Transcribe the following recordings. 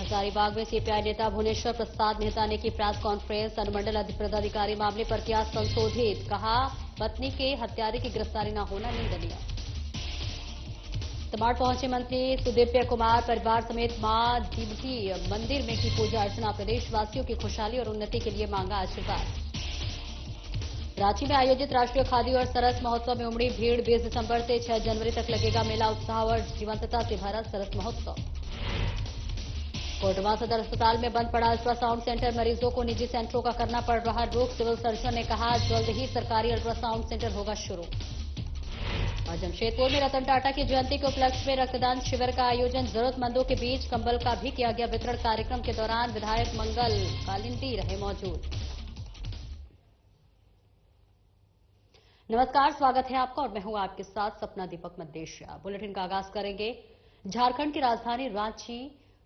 हजारीबाग में सीपीआई नेता भुवनेश्वर प्रसाद मेहता ने की प्रेस कॉन्फ्रेंस। अनुमंडल पदाधिकारी मामले पर किया संशोधित, कहा पत्नी के हत्यारे की गिरफ्तारी न होना निंदनीय। तमाड़ पहुंचे मंत्री सुदीप्य कुमार, परिवार समेत मां दीवटी मंदिर में की पूजा अर्चना। प्रदेशवासियों की खुशहाली और उन्नति के लिए मांगा आशीर्वाद। रांची में आयोजित राष्ट्रीय खादी और सरस महोत्सव में उमड़ी भीड़। 20 दिसंबर से 6 जनवरी तक लगेगा मेला। उत्साह और जीवंतता से भरा सरस महोत्सव। कोटवा सदर अस्पताल में बंद पड़ा अल्ट्रासाउंड सेंटर। मरीजों को निजी सेंटरों का करना पड़ रहा रुख। सिविल सर्जन ने कहा जल्द ही सरकारी अल्ट्रासाउंड सेंटर होगा शुरू। और जमशेदपुर में रतन टाटा की जयंती के उपलक्ष्य में रक्तदान शिविर का आयोजन। जरूरतमंदों के बीच कंबल का भी किया गया वितरण। कार्यक्रम के दौरान विधायक मंगल कालिंदी रहे मौजूद। नमस्कार, स्वागत है आपका और मैं हूं आपके साथ सपना दीपक मद्देशिया। बुलेटिन का आगाज करेंगे। झारखंड की राजधानी रांची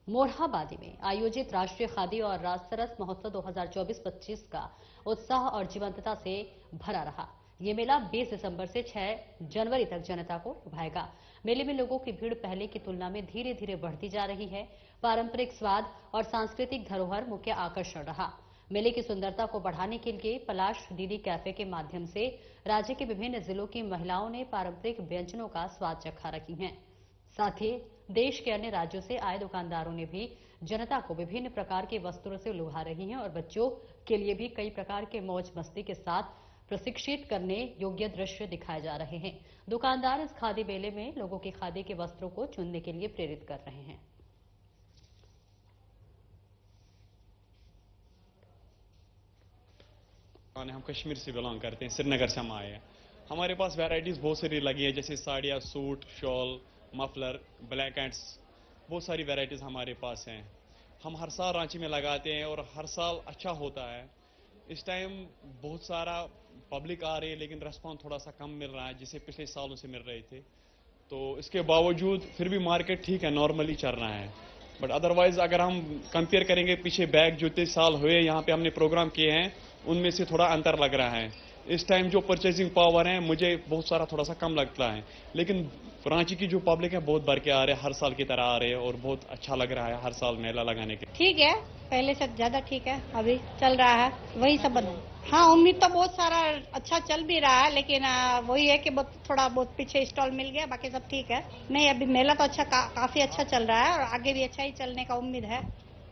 मोरहाबादी में आयोजित राष्ट्रीय खादी और राजसरस महोत्सव 2024-25 का उत्साह और जीवंतता से भरा रहा। ये मेला 20 दिसंबर से 6 जनवरी तक जनता को लुभाएगा। मेले में लोगों की भीड़ पहले की तुलना में धीरे धीरे बढ़ती जा रही है। पारंपरिक स्वाद और सांस्कृतिक धरोहर मुख्य आकर्षण रहा। मेले की सुंदरता को बढ़ाने के लिए पलाश डीडी कैफे के माध्यम से राज्य के विभिन्न जिलों की महिलाओं ने पारंपरिक व्यंजनों का स्वाद चखा रही हैं। साथ ही देश के अन्य राज्यों से आए दुकानदारों ने भी जनता को विभिन्न प्रकार के वस्त्रों से लुभा रही हैं और बच्चों के लिए भी कई प्रकार के मौज मस्ती के साथ प्रशिक्षित करने योग्य दृश्य दिखाए जा रहे हैं। दुकानदार इस खादी मेले में लोगों के खादी के वस्त्रों को चुनने के लिए प्रेरित कर रहे हैं। हम कश्मीर से बिलोंग करते हैं, श्रीनगर से हम आए हैं। हमारे पास वैरायटीज बहुत सारी लगी है, जैसे साड़ियाँ, suit, shawl, muffler, black ends, बहुत सारी वैरायटीज हमारे पास हैं। हम हर साल रांची में लगाते हैं और हर साल अच्छा होता है। इस टाइम बहुत सारा पब्लिक आ रही है, लेकिन रिस्पॉन्स थोड़ा सा कम मिल रहा है जिसे पिछले सालों से मिल रहे थे। तो इसके बावजूद फिर भी मार्केट ठीक है, नॉर्मली चल रहा है। बट अदरवाइज अगर हम कंपेयर करेंगे पिछले बैक जो 3 साल हुए यहाँ पे हमने प्रोग्राम किए हैं, उनमें से थोड़ा अंतर लग रहा है। इस टाइम जो परचेजिंग पावर है मुझे बहुत सारा थोड़ा सा कम लगता है, लेकिन रांची की जो पब्लिक है बहुत भर के आ रहे हैं, हर साल की तरह आ रहे हैं और बहुत अच्छा लग रहा है हर साल मेला लगाने के। ठीक है, पहले से ज्यादा ठीक है, अभी चल रहा है वही सब बना। हाँ, उम्मीद तो बहुत सारा अच्छा चल भी रहा है, लेकिन वही है कि थोड़ा बहुत पीछे स्टॉल मिल गया, बाकी सब ठीक है। नहीं, अभी मेला तो अच्छा काफी अच्छा चल रहा है और आगे भी अच्छा ही चलने का उम्मीद है।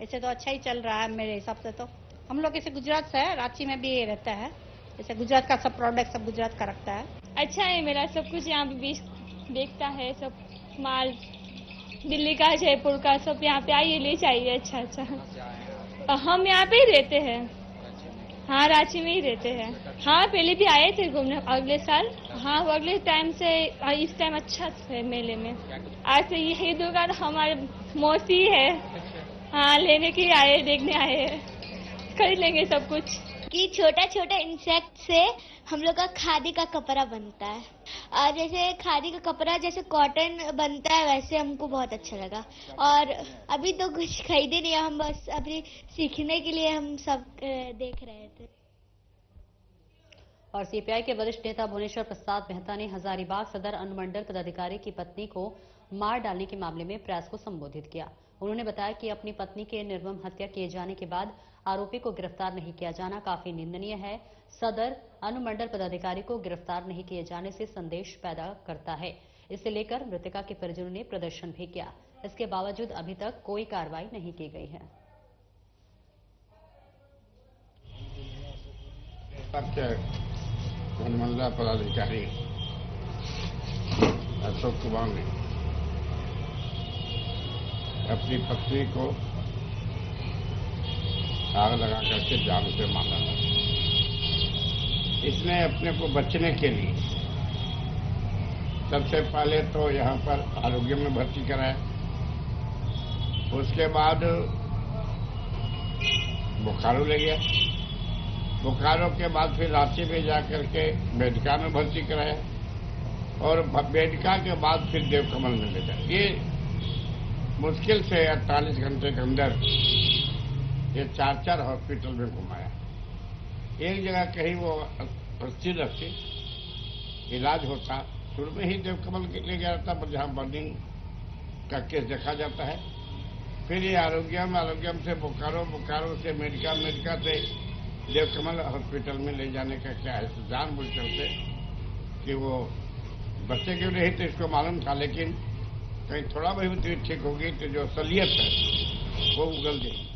ऐसे तो अच्छा ही चल रहा है मेरे हिसाब से। तो हम लोग ऐसे गुजरात से है, रांची में भी रहता है, जैसे गुजरात का सब प्रोडक्ट सब गुजरात का रखता है। अच्छा है मेरा, सब कुछ यहाँ पे देखता है, सब माल दिल्ली का, जयपुर का, सब यहाँ पे आइए ले जाइए। अच्छा हम यहाँ पे ही रहते हैं। हाँ, रांची में ही रहते हैं। हाँ, पहले भी आए थे घूमने अगले साल। हाँ, अगले टाइम से इस टाइम अच्छा है मेले में। आज से यही दुकान हमारे मौसी है। हाँ, लेने के आए, देखने आए हैं, खरीद लेंगे सब कुछ। कि छोटा छोटा इंसेक्ट से हम लोग का खादी का कपड़ा बनता है, और जैसे खादी का कपड़ा जैसे कॉटन बनता है वैसे हमको बहुत अच्छा लगा। और अभी तो कुछ खरीदे नहीं, हम बस अभी सीखने के लिए हम सब देख रहे थे। और सीपीआई के वरिष्ठ नेता भुवनेश्वर प्रसाद मेहता ने हजारीबाग सदर अनुमंडल पदाधिकारी की पत्नी को मार डालने के मामले में प्रेस को संबोधित किया। उन्होंने बताया कि अपनी पत्नी के निर्मम हत्या किए जाने के बाद आरोपी को गिरफ्तार नहीं किया जाना काफी निंदनीय है। सदर अनुमंडल पदाधिकारी को गिरफ्तार नहीं किए जाने से संदेश पैदा करता है। इसे लेकर मृतका के परिजनों ने प्रदर्शन भी किया। इसके बावजूद अभी तक कोई कार्रवाई नहीं की गई है। अनुमंडल पदाधिकारी अशोक कुमार ने अपनी पत्नी को आग लगा करके जान से मारा। इसने अपने को बचने के लिए सबसे पहले तो यहाँ पर आरोग्य में भर्ती कराया, उसके बाद बोकारो ले गया, बोकारो के बाद फिर रांची में जाकर के मेडिका में भर्ती कराया और मेडिका के बाद फिर देवकमल में ले गया। ये मुश्किल से 48 घंटे के अंदर ये 4 हॉस्पिटल में घुमाया। एक जगह कहीं वो अस्थिर रखी, इलाज होता। शुरू में ही देवकमल ले गया था, जहां बर्निंग का केस देखा जाता है। फिर ये आरोग्यम से बोकारो से मेडिका से देवकमल हॉस्पिटल में ले जाने का क्या है, जानबूझ करके कि वो बच्चे क्यों नहीं तो इसको मालूम था, लेकिन कहीं थोड़ा बहुत ठीक होगी तो जो असलियत है वो उगल जाएगी।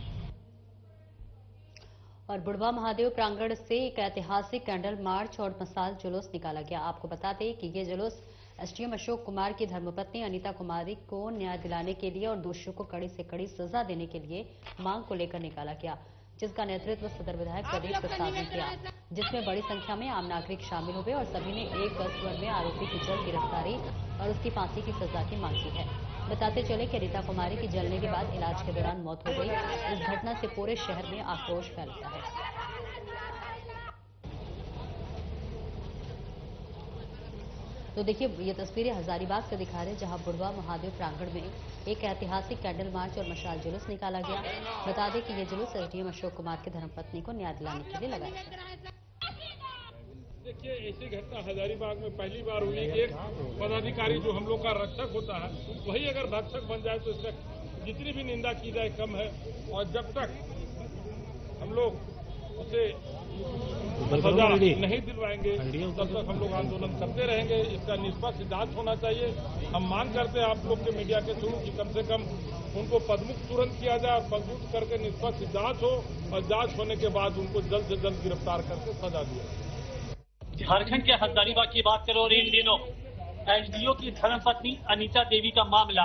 और बुढ़वा महादेव प्रांगण से एक ऐतिहासिक कैंडल मार्च और मसाल जुलूस निकाला गया। आपको बता दें कि ये जुलूस एसडीएम अशोक कुमार की धर्मपत्नी अनीता कुमारी को न्याय दिलाने के लिए और दोषियों को कड़ी से कड़ी सजा देने के लिए मांग को लेकर निकाला गया, जिसका नेतृत्व सदर विधायक प्रदीप प्रसाद ने किया, जिसमें बड़ी संख्या में आम नागरिक शामिल हुए और सभी ने एक स्वर में आरोपी की जल्द गिरफ्तारी और उसकी फांसी की सजा की मांग की है। बताते चले कि अनीता कुमारी की जलने के बाद इलाज के दौरान मौत हो गई। इस घटना से पूरे शहर में आक्रोश फैल गया है। तो देखिए, ये तस्वीरें हजारीबाग से दिखा रहे हैं, जहां बुढ़वा महादेव प्रांगण में एक ऐतिहासिक कैंडल मार्च और मशाल जुलूस निकाला गया। बता दें कि ये जुलूस एसडीएम अशोक कुमार की धर्मपत्नी को न्याय दिलाने के लिए लगाया गया। देखिए, ऐसी घटना हजारीबाग में पहली बार हुई। एक पदाधिकारी जो हम लोग का रक्षक होता है, वही अगर भक्षक बन जाए तो इसका जितनी भी निंदा की जाए कम है। और जब तक हम लोग उसे सजा नहीं दिलवाएंगे तब तक हम लोग आंदोलन करते रहेंगे। इसका निष्पक्ष जांच होना चाहिए। हम मांग करते हैं आप लोग के मीडिया के थ्रू कि कम से कम उनको पदमुक्त तुरंत किया जाए, पदमुक्त करके निष्पक्ष जांच हो और जांच होने के बाद उनको जल्द से जल्द गिरफ्तार करके सजा दिया। झारखंड के हजारीबाग की बात करो और इन दिनों एसडीओ की धर्मपत्नी अनीता देवी का मामला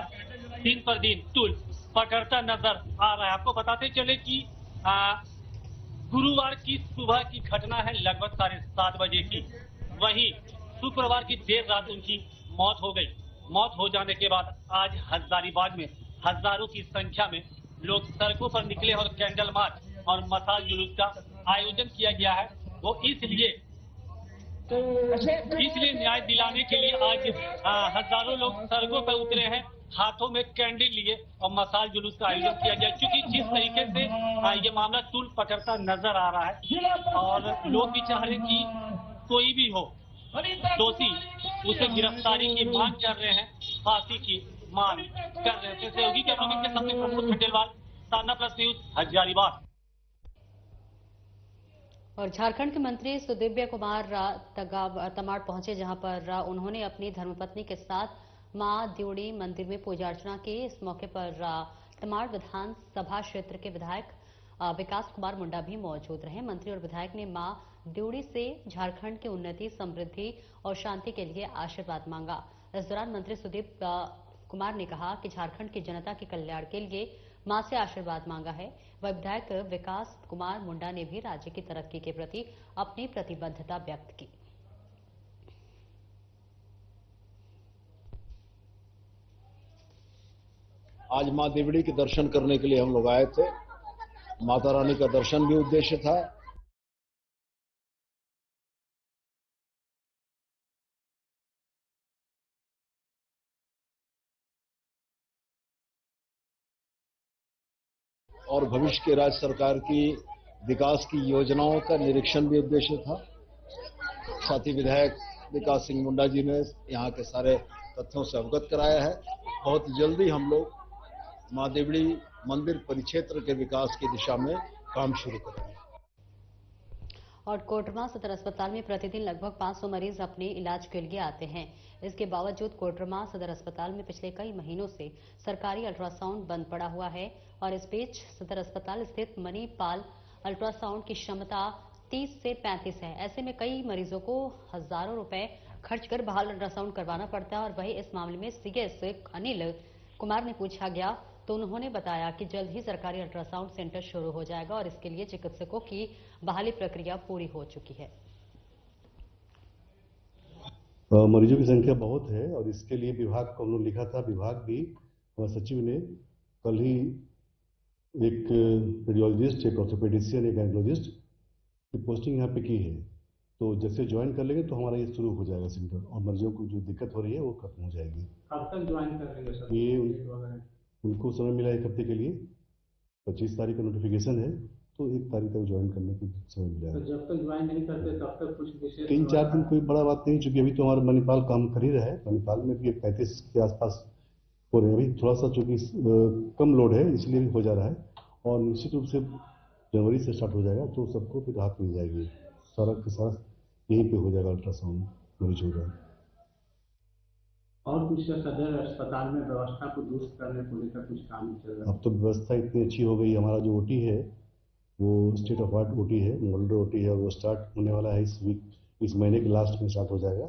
दिन पर दिन तूल पकड़ता नजर आ रहा है। आपको बताते चले कि गुरुवार की सुबह की घटना है, लगभग 7:30 बजे की। वहीं शुक्रवार की देर रात उनकी मौत हो गई। मौत हो जाने के बाद आज हजारीबाग में हजारों की संख्या में लोग सड़कों पर निकले और कैंडल मार्च और मसाल जुलूस का आयोजन किया गया है। वो इसलिए न्याय दिलाने के लिए आज हजारों लोग सड़कों पर उतरे हैं, हाथों में कैंडल लिए और मसाल जुलूस का आयोजन किया गया। क्योंकि जिस तरीके से ये मामला तूल पकड़ता नजर आ रहा है और लोग भी चाह रहे हैं कि कोई भी हो दोषी उसे गिरफ्तारी की मांग कर रहे हैं, फांसी की मांग कर रहे हैं। सहयोगी कैमरामैन के सामने प्रमोद खंडेलवाल, साधना प्लस न्यूज, हजारीबाग। और झारखंड के मंत्री सुदिव्य कुमार तमाड़ पहुंचे, जहां पर उन्होंने अपनी धर्मपत्नी के साथ मां द्योड़ी मंदिर में पूजा अर्चना की। इस मौके पर तमाड़ विधानसभा क्षेत्र के विधायक विकास कुमार मुंडा भी मौजूद रहे। मंत्री और विधायक ने मां द्योड़ी से झारखंड की उन्नति, समृद्धि और शांति के लिए आशीर्वाद मांगा। इस दौरान मंत्री सुदीप कुमार ने कहा कि झारखंड की जनता के कल्याण के लिए मां से आशीर्वाद मांगा है। वह विधायक विकास कुमार मुंडा ने भी राज्य की तरक्की के प्रति अपनी प्रतिबद्धता व्यक्त की। आज मां देवड़ी के दर्शन करने के लिए हम लोग आए थे। माता रानी का दर्शन भी उद्देश्य था। और भविष्य के राज्य सरकार की विकास की योजनाओं का निरीक्षण भी उद्देश्य था। साथ ही विधायक विकास सिंह मुंडा जी ने यहाँ के सारे तथ्यों से अवगत कराया है। बहुत जल्दी हम लोग मां देवड़ी मंदिर परिक्षेत्र के विकास की दिशा में काम शुरू करेंगे। और कोडरमा सदर अस्पताल में प्रतिदिन लगभग 500 मरीज अपने इलाज के लिए आते हैं। इसके बावजूद कोडरमा सदर अस्पताल में पिछले कई महीनों से सरकारी अल्ट्रासाउंड बंद पड़ा हुआ है और इस बीच सदर अस्पताल स्थित मणिपाल अल्ट्रासाउंड की क्षमता 30 से 35 है। ऐसे में कई मरीजों को हजारों रुपए खर्च कर बहाल अल्ट्रासाउंड करवाना पड़ता है। और वहीं इस मामले में सीएस अनिल कुमार ने पूछा गया तो उन्होंने बताया कि जल्द ही सरकारी अल्ट्रासाउंड सेंटर शुरू हो जाएगा और इसके लिए चिकित्सकों की बहाली प्रक्रिया पूरी हो चुकी है। मरीजों की संख्या बहुत है और इसके लिए विभाग को हम लोग लिखा था। विभाग भी सचिव ने कल ही एक रेडियोलॉजिस्ट, एक ऑर्थोपेडिशियन, एक गायनोलॉजिस्ट की पोस्टिंग यहाँ पे की है। तो जैसे ज्वाइन कर लेंगे तो हमारा ये शुरू हो जाएगा सेंटर और मरीजों को जो दिक्कत हो रही है वो खत्म हो जाएगी। कब तक ज्वाइन कर लेंगे सर? ये उनको समय मिला 1 हफ्ते के लिए। 25 तारीख का नोटिफिकेशन है तो 1 तारीख तक ज्वाइन करने की समय मिला है। तो जब तक ज्वाइन नहीं करते तब तक कुछ विशेष 3-4 दिन कोई बड़ा बात नहीं, चूंकि अभी तो हमारा मणिपाल काम कर ही रहा है। मणिपाल में भी 35 के आसपास हो रहे हैं। अभी थोड़ा सा चूंकि कम लोड है इसलिए भी हो जा रहा है, और निश्चित रूप से जनवरी से स्टार्ट हो जाएगा तो सबको फिर राहत मिल जाएगी। सारा के सारा यहीं पे हो जाएगा अल्ट्रासाउंड मरीजों का। और कुछ सदर अस्पताल में व्यवस्था को दुरुस्त करने को लेकर कुछ काम चल रहा है? अब तो व्यवस्था इतनी अच्छी हो गई, हमारा जो ओटी है वो स्टेट ऑफ आर्ट ओटी है, मॉडल ओटी है, वो स्टार्ट होने वाला है इस महीने के लास्ट में स्टार्ट हो जाएगा।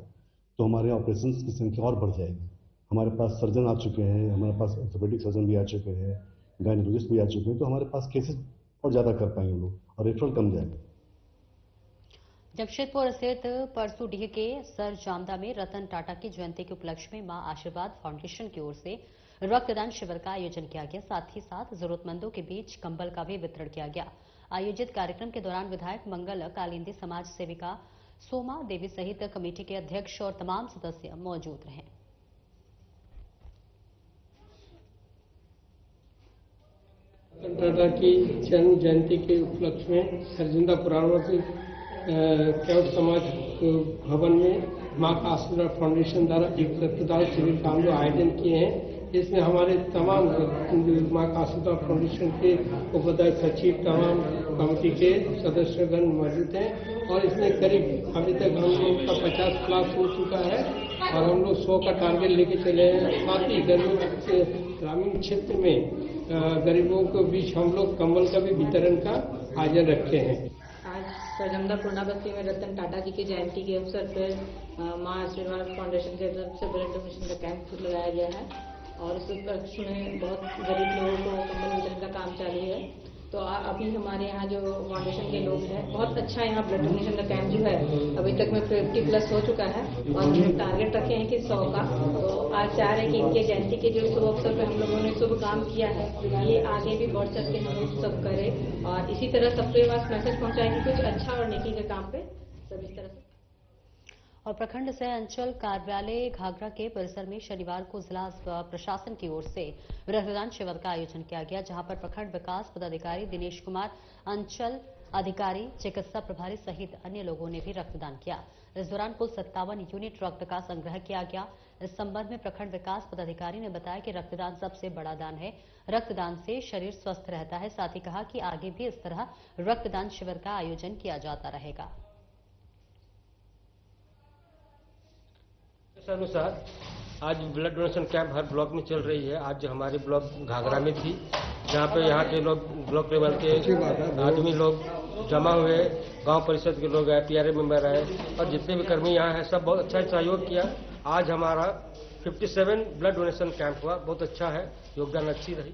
तो हमारे ऑपरेशन की संख्या और बढ़ जाएगी। हमारे पास सर्जन आ चुके हैं, हमारे पास ऑर्थोपेडिक सर्जन भी आ चुके हैं, गायनोलॉजिस्ट भी आ चुके हैं, तो हमारे पास केसेस और ज़्यादा कर पाएंगे लोग और रेफरल कम जाएगा। जमशेदपुर स्थित परसूडीह के सर जामदा में रतन टाटा की जयंती के उपलक्ष्य में मां आशीर्वाद फाउंडेशन की ओर से रक्तदान शिविर का आयोजन किया गया। साथ ही साथ जरूरतमंदों के बीच कंबल का भी वितरण किया गया। आयोजित कार्यक्रम के दौरान विधायक मंगल कालिंदी, समाज सेविका सोमा देवी सहित कमेटी के अध्यक्ष और तमाम सदस्य मौजूद रहे। रतन टाटा की जन्म जयंती के उपलक्ष्य में सरजिंदा पुराणवती कैंट समाज भवन में मां का आशीर्वाद फाउंडेशन द्वारा एक रक्तदान शिविर का हम लोग आयोजन किए हैं। इसमें हमारे तमाम मां का आशीर्वाद फाउंडेशन के उपाध्यक्ष सचिव, तमाम कमेटी के सदस्यगण मौजूद हैं और इसमें करीब अभी तक हम लोग का 50 क्लास हो चुका है और हम लोग 100 का टारगेट लेके चले हैं। साथ ही ग्रामीण क्षेत्र में गरीबों के बीच हम लोग कंबल का भी वितरण का आयोजन रखे हैं। आज सरजमदा पूर्णाबस्ती में रतन टाटा जी की जयंती के अवसर पर मां आशीर्वाद फाउंडेशन की तरफ से ब्लड डोनेशन का कैंप लगाया गया है और इस उपलक्ष्य में बहुत गरीब लोगों को कंबल वितरण का काम चालू है। तो अभी हमारे यहाँ जो फाउंडेशन के लोग हैं, बहुत अच्छा यहाँ ब्लड डोनेशन का कैंप जो है अभी तक में 50+ हो चुका है और हम टारगेट रखे हैं कि 100 का। तो आज चाह रहे हैं कि इनके जयंती के जो शुभ अवसर पर हम लोगों ने शुभ काम किया है, ये आगे भी बढ़ चढ़ के हम लोग सब करें और इसी तरह सबके पास मैसेज पहुँचाएं कि कुछ अच्छा और नेकी के काम पे सब इस तरह से। और प्रखंड सह अंचल कार्यालय घाघरा के परिसर में शनिवार को जिला प्रशासन की ओर से रक्तदान शिविर का आयोजन किया गया, जहां पर प्रखंड विकास पदाधिकारी दिनेश कुमार, अंचल अधिकारी, चिकित्सा प्रभारी सहित अन्य लोगों ने भी रक्तदान किया। इस दौरान कुल 57 यूनिट रक्त का संग्रह किया गया। इस संबंध में प्रखंड विकास पदाधिकारी ने बताया कि रक्तदान सबसे बड़ा दान है, रक्तदान से शरीर स्वस्थ रहता है। साथ ही कहा कि आगे भी इस तरह रक्तदान शिविर का आयोजन किया जाता रहेगा। अनुसार आज ब्लड डोनेशन कैंप हर ब्लॉक में चल रही है। आज हमारे ब्लॉक घाघरा में थी, जहाँ पे यहाँ के लोग ब्लॉक लेवल के आदमी लोग जमा हुए, गांव परिषद के लोग आए, PRA मेंबर आए और जितने भी कर्मी यहाँ हैं सब बहुत अच्छा सहयोग किया। आज हमारा 57 ब्लड डोनेशन कैंप हुआ, बहुत अच्छा है, योगदान अच्छी रही।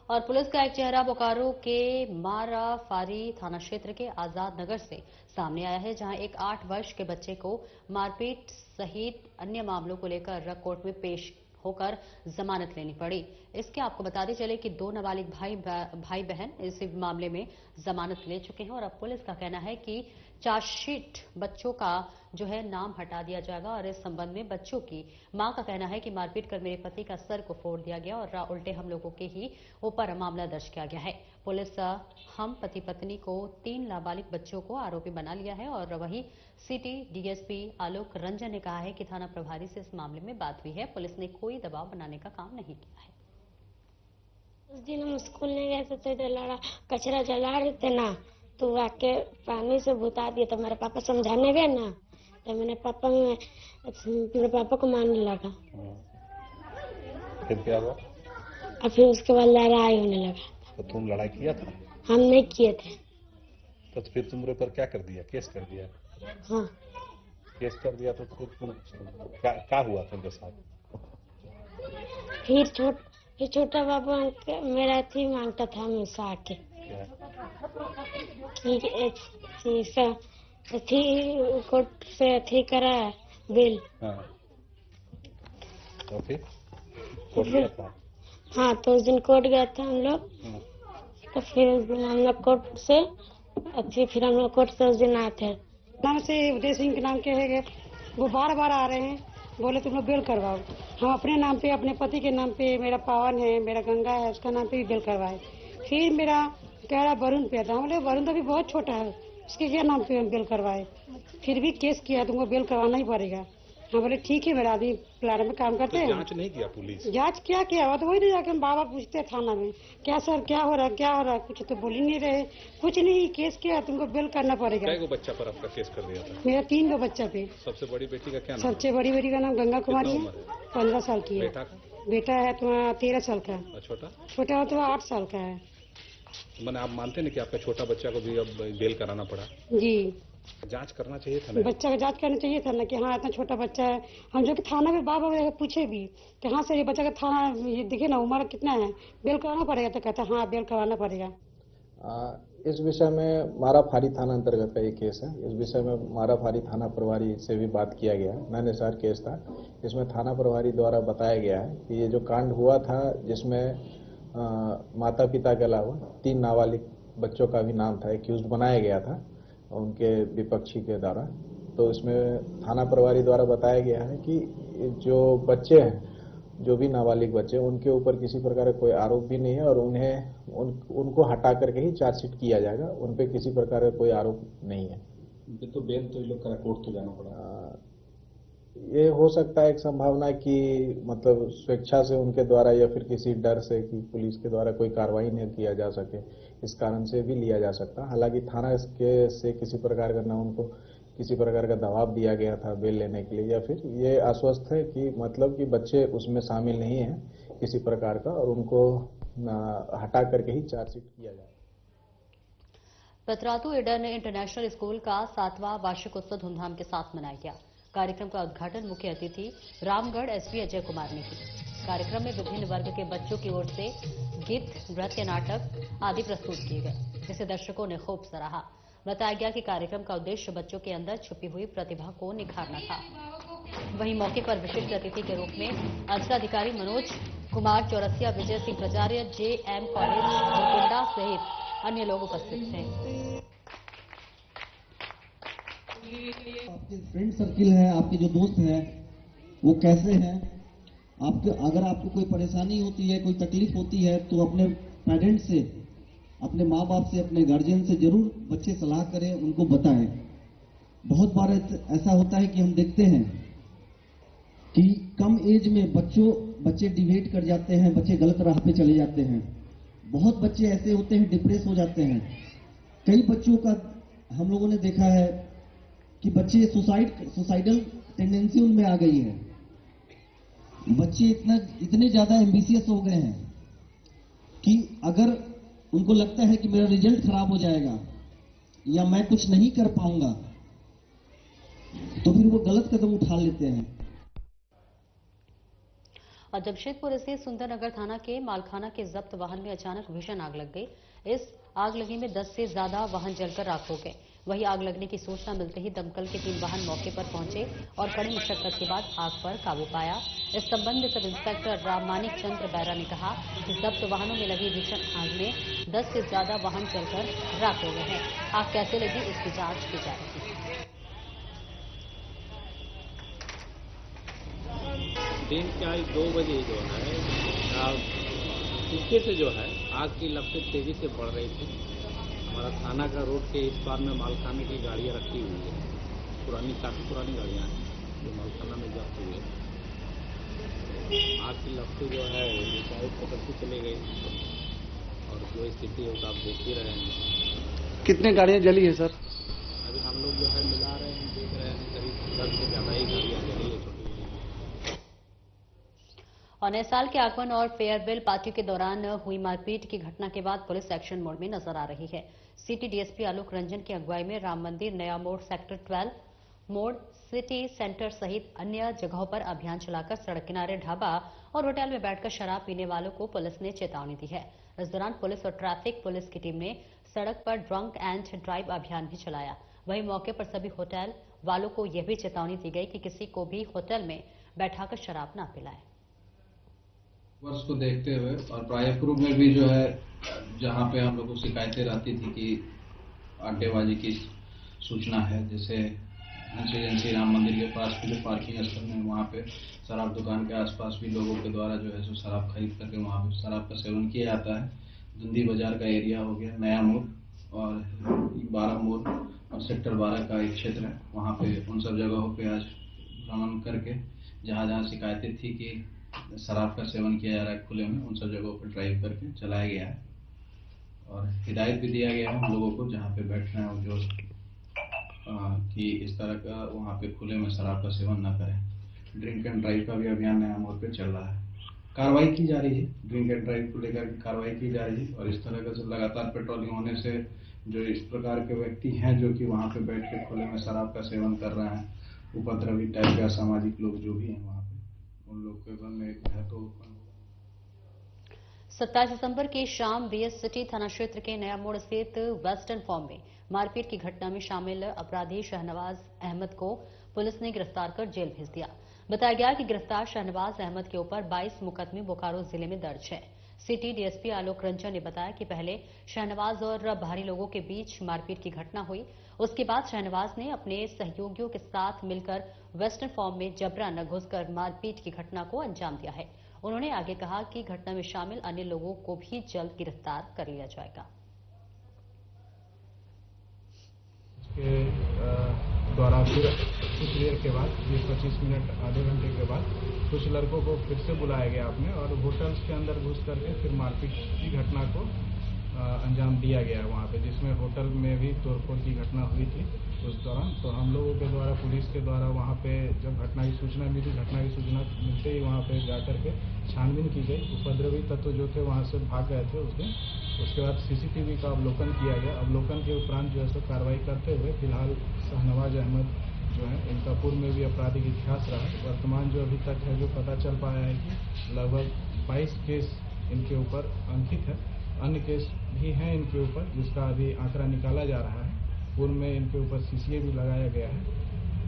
और पुलिस का एक चेहरा बोकारो के माराफारी थाना क्षेत्र के आजाद नगर से सामने आया है, जहां एक 8 वर्ष के बच्चे को मारपीट सहित अन्य मामलों को लेकर कोर्ट में पेश होकर जमानत लेनी पड़ी। इसके आपको बताते चले कि 2 नाबालिग भाई बहन इस मामले में जमानत ले चुके हैं और अब पुलिस का कहना है कि चार्जशीट बच्चों का जो है नाम हटा दिया जाएगा और इस संबंध में बच्चों की मां का कहना है कि मारपीट कर मेरे पति का सर को फोड़ दिया गया और उल्टे हम लोगों के ही ऊपर मामला दर्ज किया गया है। पुलिस हम पति पत्नी को 3 नाबालिग बच्चों को आरोपी बना लिया है और वहीं सिटी DSP आलोक रंजन ने कहा है कि थाना प्रभारी से इस मामले में बात हुई है, पुलिस ने कोई दबाव बनाने का काम नहीं किया है। उस दिन हम स्कूल नहीं गए थे तो लड़ा कचरा जला रहे थे ना, तो आके पानी से बुता दिया तो मेरे पापा समझाने गए ना, तो मेरे पापा को मारने लगा। फिर क्या हुआ? और फिर उसके बाद लड़ाई होने लगा। तो तुम लड़ाई किया था? हम नहीं किए थे। तो फिर तुमरे पर क्या कर दिया? केस कर दिया? हाँ, केस कर दिया। तो फिर तुम क्या हुआ तुमके साथ? फिर छोटा बाबू मेरा थी मांगता था हमेशा आके थी कोर्ट से थी करा बिल। हाँ। तो फिर कोर्ट गया था? हाँ, तो उस दिन कोर्ट गया था हम लोग। तो फिर उस दिन हम लोग कोर्ट से फिर हम लोग कोर्ट से उस दिन आए थे। नाम से उदय सिंह के नाम के है, वो बार आ रहे हैं, बोले तुम लोग बिल करवाओ। हम अपने नाम पे, अपने पति के नाम पे, मेरा पावन है, मेरा गंगा है, उसका नाम पे भी बिल करवाए। फिर मेरा कह रहा वरुण पे था, हम बोले वरुण तो अभी बहुत छोटा है, उसके क्या नाम पे हम बिल करवाए। फिर भी केस किया, तुमको बिल करवाना ही पड़ेगा। हाँ बोले ठीक है, मेरा आदमी प्लान में काम करते हैं। जांच नहीं किया पुलिस? जांच क्या किया, वो तो वही नहीं जाके हम बाबा पूछते हैं थाना में, क्या सर क्या हो रहा है, क्या हो रहा है, कुछ तो बोल ही नहीं रहे। कुछ नहीं, केस किया, तुमको बेल करना पड़ेगा। कै गो बच्चा पर आपका केस कर दिया था? मेरा 3 गो बच्चा पे। सबसे बड़ी बेटी का क्या नाम? सबसे बड़ी बेटी का नाम गंगा कुमारी है, 15 साल की है। बेटा का? बेटा है तुम्हारा 13 साल का। और छोटा? छोटा तो 8 साल का है। मैंने आप मानते हैं कि आपका छोटा बच्चा को भी अब बेल कराना पड़ा? जी, जांच करना चाहिए था ना? बच्चा का जांच करना चाहिए था ना कि हाँ इतना छोटा बच्चा है। हम जो कि थाना में बाबा पूछे भी कि हाँ सर ये बच्चा का थाना ये देखिए ना उम्र कितना है, बेल कराना पड़ेगा, तो कहता हाँ बेल करवाना पड़ेगा। इस विषय में माराफारी थाना अंतर्गत का ये केस है। इस विषय में माराफारी थाना प्रभारी से भी बात किया गया। नैनेसार केस था, इसमें थाना प्रभारी द्वारा बताया गया है कि ये जो कांड हुआ था जिसमें माता पिता के अलावा 3 नाबालिग बच्चों का भी नाम था, एक्यूज्ड बनाया गया था उनके विपक्षी के द्वारा। तो इसमें थाना प्रभारी द्वारा बताया गया है कि जो बच्चे हैं, जो भी नाबालिग बच्चे, उनके ऊपर किसी प्रकार का कोई आरोप भी नहीं है और उनको हटा करके ही चार्जशीट किया जाएगा। उन पे किसी प्रकार का कोई आरोप नहीं है। तो बेल तो ये लोग का कोर्ट तो जाना पड़ा। ये हो सकता है एक संभावना कि मतलब स्वेच्छा से उनके द्वारा या फिर किसी डर से कि पुलिस के द्वारा कोई कार्रवाई नहीं किया जा सके, इस कारण से भी लिया जा सकता। हालांकि थाना इसके से किसी प्रकार का ना उनको किसी प्रकार का दबाव दिया गया था बेल लेने के लिए, या फिर ये आश्वस्त है कि मतलब कि बच्चे उसमें शामिल नहीं है किसी प्रकार का और उनको हटा करके ही चार्जशीट किया जाए। पतरातू ईडन इंटरनेशनल स्कूल का 7वां वार्षिकोत्सव धूमधाम के साथ मनाया गया। कार्यक्रम का उद्घाटन मुख्य अतिथि रामगढ़ एसपी अजय कुमार ने किया। कार्यक्रम में विभिन्न वर्ग के बच्चों की ओर से गीत, नृत्य, नाटक आदि प्रस्तुत किए गए, जिसे दर्शकों ने खूब सराहा। बताया गया कि कार्यक्रम का उद्देश्य बच्चों के अंदर छुपी हुई प्रतिभा को निखारना था। वहीं मौके पर विशिष्ट अतिथि के रूप में अंचलाधिकारी मनोज कुमार चौरसिया, विजय सिंह प्राचार्य, JM कॉलेज मुकुंदा सहित अन्य लोग उपस्थित थे। आपके फ्रेंड सर्किल है, आपके जो दोस्त हैं वो कैसे हैं, आपके अगर आपको कोई परेशानी होती है, कोई तकलीफ होती है तो अपने पेरेंट्स से, अपने माँ बाप से, अपने गार्जियन से जरूर बच्चे सलाह करें, उनको बताएं। बहुत बार ऐसा होता है कि हम देखते हैं कि कम एज में बच्चे डिवेट कर जाते हैं, बच्चे गलत राह पे चले जाते हैं। बहुत बच्चे ऐसे होते हैं डिप्रेस हो जाते हैं। कई बच्चों का हम लोगों ने देखा है कि बच्चे सुसाइडल टेंडेंसी उनमें आ गई है। बच्चे इतने ज्यादा एम्बिशियस हो गए हैं कि अगर उनको लगता है कि मेरा रिजल्ट खराब हो जाएगा या मैं कुछ नहीं कर पाऊंगा तो फिर वो गलत कदम उठा लेते हैं। और जमशेदपुर स्थित सुंदरनगर थाना के मालखाना के जब्त वाहन में अचानक भीषण आग लग गई। इस आग लगने में 10 से ज्यादा वाहन जलकर राख हो गए। वहीं आग लगने की सूचना मिलते ही दमकल के 3 वाहन मौके पर पहुंचे और कड़ी मशक्कत के बाद आग पर काबू पाया। इस संबंध में सब इंस्पेक्टर राममानिक चंद्र बैरा ने कहा कि जब्त वाहनों में लगी भीषण आग में 10 से ज्यादा वाहन जलकर राख हो गए हैं। आग कैसे लगी इसकी जांच की जा रही है। दिन 2 बजे जो है इसके से जो है आग की लपटें तेजी से बढ़ रही थी। हमारा थाना का रोड के इस पार में मालखाने की गाड़ियाँ रखी हुई है, काफ़ी पुरानी गाड़ियाँ हैं जो मालखाना में जब्त हुई है। आग की लपटें जो है एकाएक पकड़ती चली गई और जो स्थिति है वो आप देख ही रहे हैं। कितने गाड़ियाँ जली है सर? अभी हम लोग जो है मिला रहे हैं, देख रहे हैं, करीब 10 से ज़्यादा ही गाड़ियाँ जली है। और नए साल के आगमन और फेयरवेल पार्टी के दौरान हुई मारपीट की घटना के बाद पुलिस एक्शन मोड में नजर आ रही है। सिटी डीएसपी आलोक रंजन की अगुवाई में राम मंदिर, नया मोड़, सेक्टर 12 मोड़, सिटी सेंटर सहित अन्य जगहों पर अभियान चलाकर सड़क किनारे, ढाबा और होटल में बैठकर शराब पीने वालों को पुलिस ने चेतावनी दी है। इस दौरान पुलिस और ट्रैफिक पुलिस की टीम ने सड़क पर ड्रंक एंड ड्राइव अभियान भी चलाया। वहीं मौके पर सभी होटल वालों को यह भी चेतावनी दी गई कि किसी को भी होटल में बैठाकर शराब न पिलाएं। वर्ष को देखते हुए और प्रायपुर में भी जो है जहाँ पे हम लोग को शिकायतें रहती थी कि अड्डेबाजी की सूचना है, जैसे एजेंसी राम मंदिर के पास भी जो पार्किंग स्थल है वहाँ पे शराब दुकान के आसपास भी लोगों के द्वारा जो है सो शराब खरीद करके वहाँ पे शराब का सेवन किया जाता है। धुंधी बाजार का एरिया हो गया, नया मोड़ और 12 मोड़ और सेक्टर 12 का एक क्षेत्र है, वहाँ पे उन सब जगहों पे आज भ्रमण करके जहाँ जहाँ शिकायतें थी कि शराब का सेवन किया जा रहा है खुले में, उन सब जगहों पर ड्राइव करके चलाया गया है और हिदायत भी दिया गया है हम लोगों को जहाँ पे बैठ रहे हैं जो कि इस तरह का वहाँ पे खुले में शराब का सेवन न करें। ड्रिंक एंड ड्राइव का भी अभियान नया मोड़ पे चल रहा है, कार्रवाई की जा रही है, ड्रिंक एंड ड्राइव को लेकर कार्रवाई की जा रही है और इस तरह का लगातार पेट्रोलिंग होने से जो इस प्रकार के व्यक्ति हैं जो कि वहाँ पे बैठ के खुले में शराब का सेवन कर रहे हैं, उपद्रवी टाइप के असामाजिक लोग जो भी हैं वहाँ पे, उन लोग के मन में एक है तो 27 दिसंबर की शाम बीएस सिटी थाना क्षेत्र के नया मोड़ स्थित वेस्टर्न फॉर्म में मारपीट की घटना में शामिल अपराधी शहनवाज अहमद को पुलिस ने गिरफ्तार कर जेल भेज दिया। बताया गया कि गिरफ्तार शहनवाज अहमद के ऊपर 22 मुकदमे बोकारो जिले में दर्ज है। सिटी डीएसपी आलोक रंजन ने बताया कि पहले शहनवाज और बाहरी लोगों के बीच मारपीट की घटना हुई, उसके बाद शहनवाज ने अपने सहयोगियों के साथ मिलकर वेस्टर्न फॉर्म में जबरन घुसकर मारपीट की घटना को अंजाम दिया है। उन्होंने आगे कहा कि घटना में शामिल अन्य लोगों को भी जल्द गिरफ्तार कर लिया जाएगा। द्वारा फिर कुछ देर के बाद 20-25 मिनट आधे घंटे के बाद कुछ लड़कों को फिर से बुलाया गया आपने और होटल्स के अंदर घुस करके फिर मारपीट की घटना को अंजाम दिया गया वहाँ पे, जिसमें होटल में भी तोड़फोड़ की घटना हुई थी उस दौरान। तो हम लोगों के द्वारा पुलिस के द्वारा वहाँ पे जब घटना की सूचना मिली, घटना की सूचना मिलते ही वहाँ पे जाकर के छानबीन की गई। उपद्रवी तत्व जो थे वहाँ से भाग गए थे उस दिन। उसके बाद सीसीटीवी का अवलोकन किया गया। अवलोकन के उपरांत जो है सो कार्रवाई करते हुए फिलहाल शहनवाज अहमद जो है इनका पूर्व में भी आपराधिक इतिहास रहा है। वर्तमान जो अभी तक है जो पता चल पाया है कि लगभग 22 केस इनके ऊपर अंकित है, अन्य केस भी हैं इनके ऊपर जिसका अभी आंकड़ा निकाला जा रहा है। पूर्व में इनके ऊपर सीसीए भी लगाया गया है,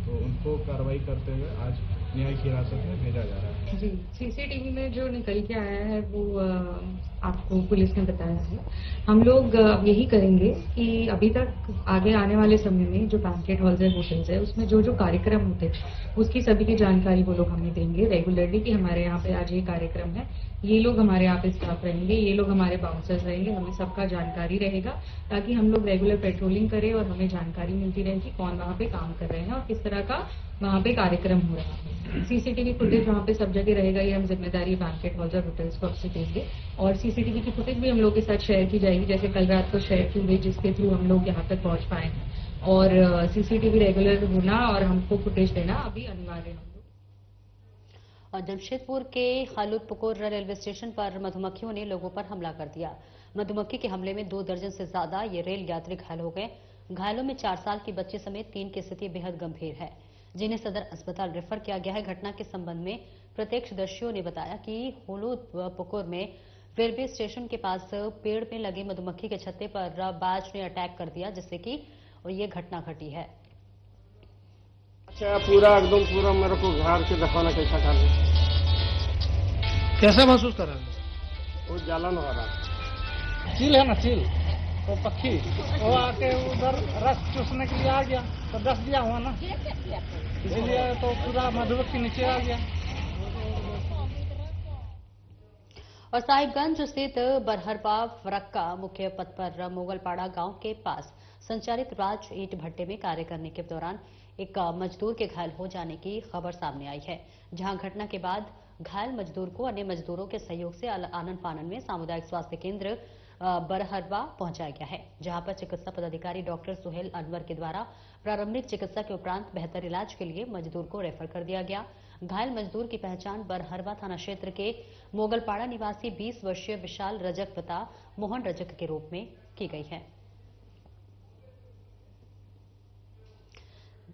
तो उनको कार्रवाई करते हुए आज न्यायिक हिरासत में भेजा जा रहा है। जी, सीसीटीवी में जो निकल के आया है वो आपको पुलिस ने बताया है। हम लोग अब यही करेंगे कि अभी तक आगे आने वाले समय में जो बैंकेट हॉल्स है, होटल्स है, उसमें जो जो कार्यक्रम होते हैं उसकी सभी की जानकारी वो लोग हमें देंगे रेगुलरली कि हमारे यहाँ पे आज ये कार्यक्रम है, ये लोग हमारे यहाँ पे स्टाफ रहेंगे, ये लोग हमारे बाउंसर्स रहेंगे, हमें सबका जानकारी रहेगा ताकि हम लोग रेगुलर पेट्रोलिंग करें और हमें जानकारी मिलती रहे कि कौन वहाँ पे काम कर रहे हैं और किस तरह का वहाँ पे कार्यक्रम हो रहा है। सीसीटीवी फुटेज वहाँ पे सब जगह रहेगा, ये हम जिम्मेदारी बैंकेट हॉल्स और होटल्स को आपसे देंगे और सीसीटीवी की फुटेज भी हम लोग के साथ शेयर की जाएगी, जैसे कल रात को शेयर की हुई जिसके थ्रू हम लोग यहाँ तक पहुँच पाए हैं। और सीसीटीवी रेगुलर होना और हमको फुटेज देना अभी अनिवार्य है। और जमशेदपुर के खालुदपुकुर रेलवे स्टेशन पर मधुमक्खियों ने लोगों पर हमला कर दिया। मधुमक्खी के हमले में 2 दर्जन से ज्यादा ये रेल यात्री घायल हो गए। घायलों में 4 साल की बच्चे समेत 3 की स्थिति बेहद गंभीर है, जिन्हें सदर अस्पताल रेफर किया गया है। घटना के संबंध में प्रत्यक्षदर्शियों ने बताया कि खालुदपुकुर में रेलवे स्टेशन के पास पेड़ में लगे मधुमक्खी के छत्ते पर बाज ने अटैक कर दिया, जिससे कि ये घटना घटी है। अच्छा, पूरा एकदम पूरा मेरे को घर के दफाना कैसा कर कैसा महसूस कर रहा है? वो जलन हो रहा चील है ना, चील वो पक्षी वो आके उधर रस चूसने के लिए आ गया तो डस दिया हुआ ना, इसलिए तो पूरा मधुमक्खी नीचे आ गया। और साहिबगंज स्थित बरहरपा फरक्का मुख्य पथ पर मोगलपाड़ा गांव के पास संचालित राज ईंट भट्टे में कार्य करने के दौरान एक मजदूर के घायल हो जाने की खबर सामने आई है, जहां घटना के बाद घायल मजदूर को अन्य मजदूरों के सहयोग से आनन फानन में सामुदायिक स्वास्थ्य केंद्र बरहरवा पहुंचाया गया है, जहां पर चिकित्सा पदाधिकारी डॉक्टर सुहेल अनवर के द्वारा प्रारंभिक चिकित्सा के उपरांत बेहतर इलाज के लिए मजदूर को रेफर कर दिया गया। घायल मजदूर की पहचान बरहरवा थाना क्षेत्र के मोगलपाड़ा निवासी 20 वर्षीय विशाल रजक पिता मोहन रजक के रूप में की गई है।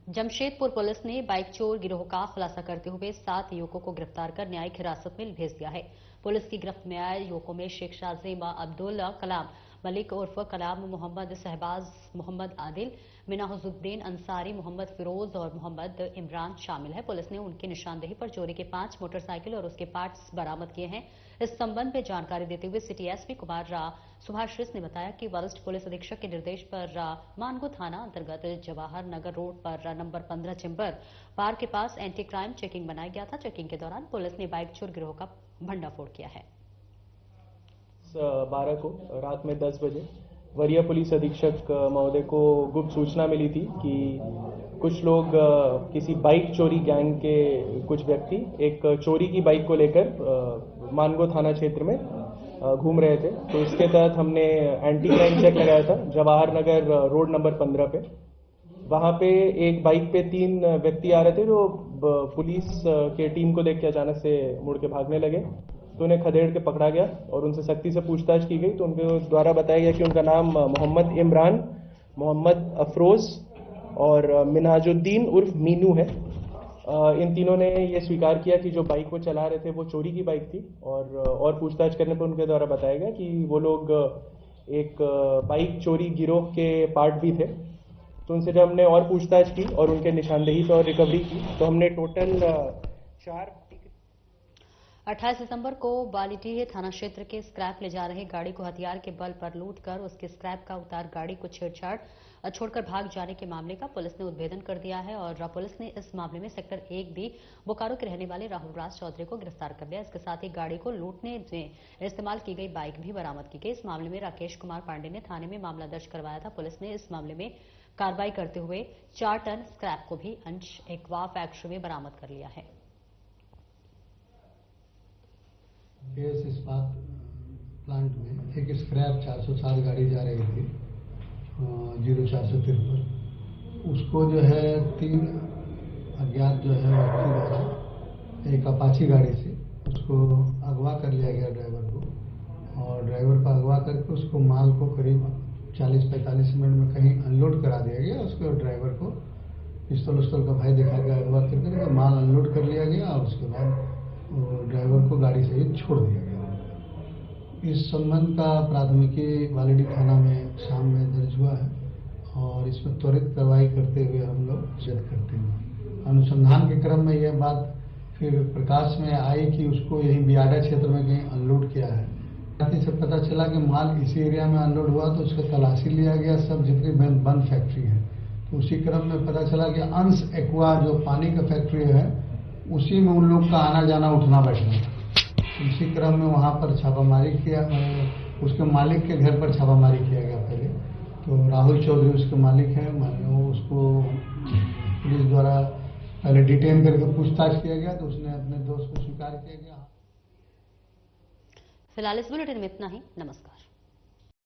जमशेदपुर पुलिस ने बाइक चोर गिरोह का खुलासा करते हुए 7 युवकों को गिरफ्तार कर न्यायिक हिरासत में भेज दिया है। पुलिस की गिरफ्त में आए युवकों में शेख शाहजेमा अब्दुल कलाम मलिक उर्फ कलाम मोहम्मद शहबाज मोहम्मद आदिल मिनाहुजुद्दीन अंसारी मोहम्मद फिरोज और मोहम्मद इमरान शामिल है। पुलिस ने उनकी निशानदेही पर चोरी के 5 मोटरसाइकिल और उसके पार्ट्स बरामद किए हैं। इस संबंध में जानकारी देते हुए सिटी एसपी कुमार सुभाष ने बताया कि वरिष्ठ पुलिस अधीक्षक के निर्देश पर मानगो थाना अंतर्गत जवाहर नगर रोड पर नंबर 15 चेंबर पार्क के पास एंटी क्राइम चेकिंग बनाया गया था। चेकिंग के दौरान पुलिस ने बाइक चोर गिरोह का भंडाफोड़ किया है। 12 को रात में 10 बजे वरीय पुलिस अधीक्षक महोदय को गुप्त सूचना मिली थी कि कुछ लोग किसी बाइक चोरी गैंग के कुछ व्यक्ति एक चोरी की बाइक को लेकर मानगो थाना क्षेत्र में घूम रहे थे। तो इसके तहत हमने एंटी क्राइम चेक लगाया था जवाहर नगर रोड नंबर 15 पे। वहाँ पे एक बाइक पे 3 व्यक्ति आ रहे थे जो पुलिस के टीम को देख के अचानक से मुड़ के भागने लगे। तो उन्हें खदेड़ के पकड़ा गया और उनसे सख्ती से पूछताछ की गई। तो उनके द्वारा बताया गया कि उनका नाम मोहम्मद इमरान, मोहम्मद अफरोज और मिनहाजुद्दीन उर्फ मीनू है। इन तीनों ने ये स्वीकार किया कि जो बाइक वो चला रहे थे वो चोरी की बाइक थी। और पूछताछ करने पर उनके द्वारा बताया गया कि वो लोग एक बाइक चोरी गिरोह के पार्ट भी थे। तो उनसे जब हमने और पूछताछ की और उनके निशानदेही पे और रिकवरी की तो हमने टोटल 4 28 दिसंबर को बालीडीह थाना क्षेत्र के स्क्रैप ले जा रहे गाड़ी को हथियार के बल पर लूटकर उसके स्क्रैप का उतार गाड़ी को छेड़छाड़ छोड़कर भाग जाने के मामले का पुलिस ने उद्भेदन कर दिया है। और पुलिस ने इस मामले में सेक्टर 1B बोकारो के रहने वाले राहुल राज चौधरी को गिरफ्तार कर लिया। इसके साथ ही गाड़ी को लूटने में इस्तेमाल की गई बाइक भी बरामद की गई। इस मामले में राकेश कुमार पांडे ने थाने में मामला दर्ज करवाया था। पुलिस ने इस मामले में कार्रवाई करते हुए 4 टन स्क्रैप को भी अंश एक्वा फैक्ट्री में बरामद कर लिया है। केस इस्पात प्लांट में एक स्क्रैप 407 गाड़ी जा रही थी 0453, उसको जो है 3 अज्ञात जो है व्यक्ति द्वारा एक अपाची गाड़ी से उसको अगवा कर लिया गया ड्राइवर को। और ड्राइवर को अगवा करके उसको माल को करीब 40-45 मिनट में कहीं अनलोड करा दिया गया। उसके ड्राइवर को पिस्तौल उस्तौल का भय दिखा के अगवा करके माल अनलोड कर लिया गया और उसके बाद ड्राइवर को गाड़ी से ही छोड़ दिया गया। इस संबंध का प्राथमिकी बालीडीह थाना में शाम में दर्ज हुआ है और इसमें त्वरित कार्रवाई करते हुए हम लोग जब्त करते हैं। अनुसंधान के क्रम में यह बात फिर प्रकाश में आई कि उसको यही बियाडा क्षेत्र में कहीं अनलोड किया है। साथ से पता चला कि माल इसी एरिया में अनलोड हुआ तो उसका तलाशी लिया गया, सब जितनी बंद फैक्ट्री है। तो उसी क्रम में पता चला कि अंश एक्वा जो पानी का फैक्ट्री है उसी में उन लोग का आना जाना उठना बैठना था। इसी क्रम में वहाँ पर छापामारी किया, उसके मालिक के घर पर छापामारी किया गया पहले। तो राहुल चौधरी उसके मालिक हैं, उसको पुलिस द्वारा पहले डिटेन करके पूछताछ किया गया तो उसने अपने दोस्त को स्वीकार किया गया। फिलहाल इस बुलेटिन में इतना ही। नमस्कार।